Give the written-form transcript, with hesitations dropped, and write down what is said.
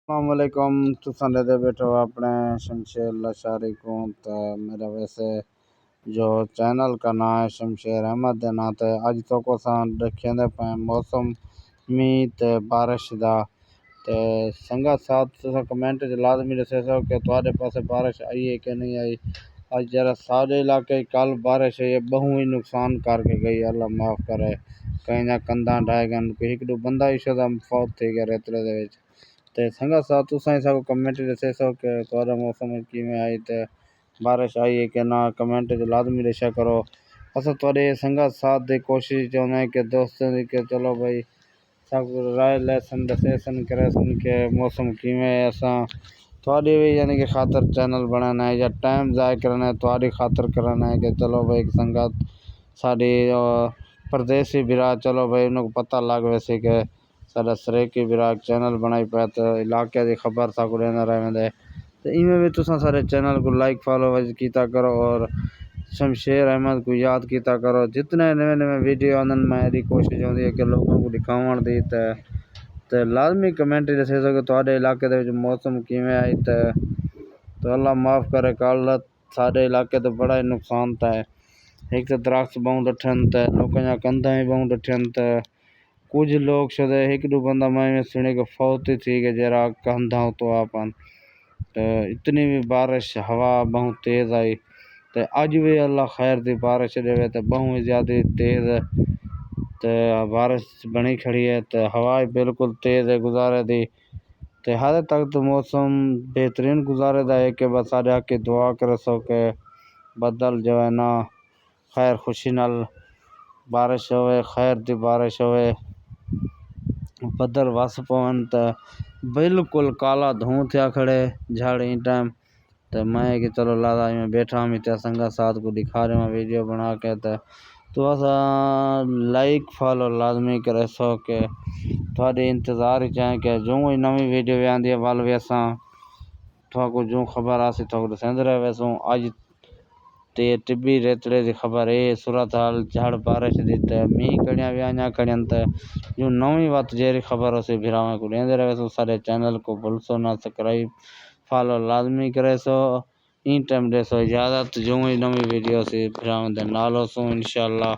السلام علیکم تساں دے بیٹھو اپنے شمشیر لاشاری کو تے میرا ویسے جو چینل کا نام ہے شمشیر احمد دے نام تے اج تو کو ساں دیکھیندے پے موسم می تے بارش دا تے سنگا ساتھ تساں کمنٹ وچ لازمی دسے سو کہ تواڈے پاسے بارش آئی ہے کہ نہیں آئی۔ اج جرا ساڈے علاقے کل بارش ہے بہوں ہی نقصان کر کے گئی، اللہ معاف کرے، کہیں نہ کنداں ڈھائے گن، ایک دو بندہ ہی شدہ فوت تھی گیا ریتلے دے وچ۔ تے سنگا ساتھ تساں سب کمنٹ دسے سو کہ تواڈا موسم کیویں آئی تے بارش آئی ہے کہ نہ، کمنٹ وچ لازمی دسیا کرو۔ اساں تواڈے سنگا ساتھ دی کوشش چاہندے ہیں کہ دوستاں دی کہ چلو بھائی سب رائے لیسن دسیسن کرسن کہ موسم کیویں ہے، اساں تواڈی بھی یعنی کہ خاطر چینل بنانا ہے یا ٹائم ضائع کرنا ہے تواڈی خاطر کرنا ہے کہ چلو بھائی سنگت ساڈی پردیسی برا چلو بھائی انہوں کو پتہ لگ ویسے کہ ساڈا سریکی برا چینل بنائی پیا تو علاقے دی خبر سا کو دینا رہے دے تے ایویں بھی تساں سارے چینل کو لائک فالو کیتا کرو اور شمشیر احمد کو یاد کیتا کرو۔ جتنے نوے نوے ویڈیو آندن میری کوشش ہوندی ہے کہ لوگوں کو دکھاون دی تے لازمی کمنٹ دسے سو کہ تواڈے علاقے دے وچ موسم کیویں آئی تے تو اللہ معاف کرے کل ساڈے علاقے تے بڑا ہی نقصان تے ایک تے درخت بہوں ڈٹھن تے لوکاں دیاں کندھاں بھی بہوں ڈٹھن تے کچھ لوگ شدے ایک دو بندہ میں سنے کہ فوت ہی تھی کہ جرا کندھاں تو آپن تے اتنی بھی بارش ہوا بہوں تیز آئی تے اج بھی اللہ خیر دی بارش دے تے بہوں زیادہ تیز تے بارش بنی کھڑی ہے تے ہوا بالکل تیز ہے گزارے دی تے حد تک تو موسم بہترین گزارے دا ہے کہ بس سارے کے دعا کرے سو کہ بدل جو ہے نا خیر خوشی نال بارش ہوئے، خیر دی بارش ہوئے، بدل وس پون تے بالکل کالا دھوں تھیا کھڑے جھاڑی ٹائم تے میں کہ چلو لادا میں بیٹھا ہوں تے سنگا ساتھ کو دکھا رہا ہوں ویڈیو بنا کے تے تو اساں لائک فالو لازمی کرے سو کہ تواڈے انتظار وچ ہیں کہ جو ہی نویں ویڈیو آندی ہے ول وی اساں تھوا کو جو خبر آسی تو دسندے رہے ویسوں اج تے ٹبی ریتڑے دی خبر ہے صورتحال جھڑ بارش دی تے مینہ کڑیاں بھی آیاں کڑیاں تے جو نویں وات جیری خبر اسی بھراواں کو دیندے رہے سو۔ سارے چینل کو بھلسو نہ سبسکرائب فالو لازمی کرے سو۔ این ٹائم دے سو اجازت جو ہی نویں ویڈیو اسی بھراواں دے نال سو انشاءاللہ۔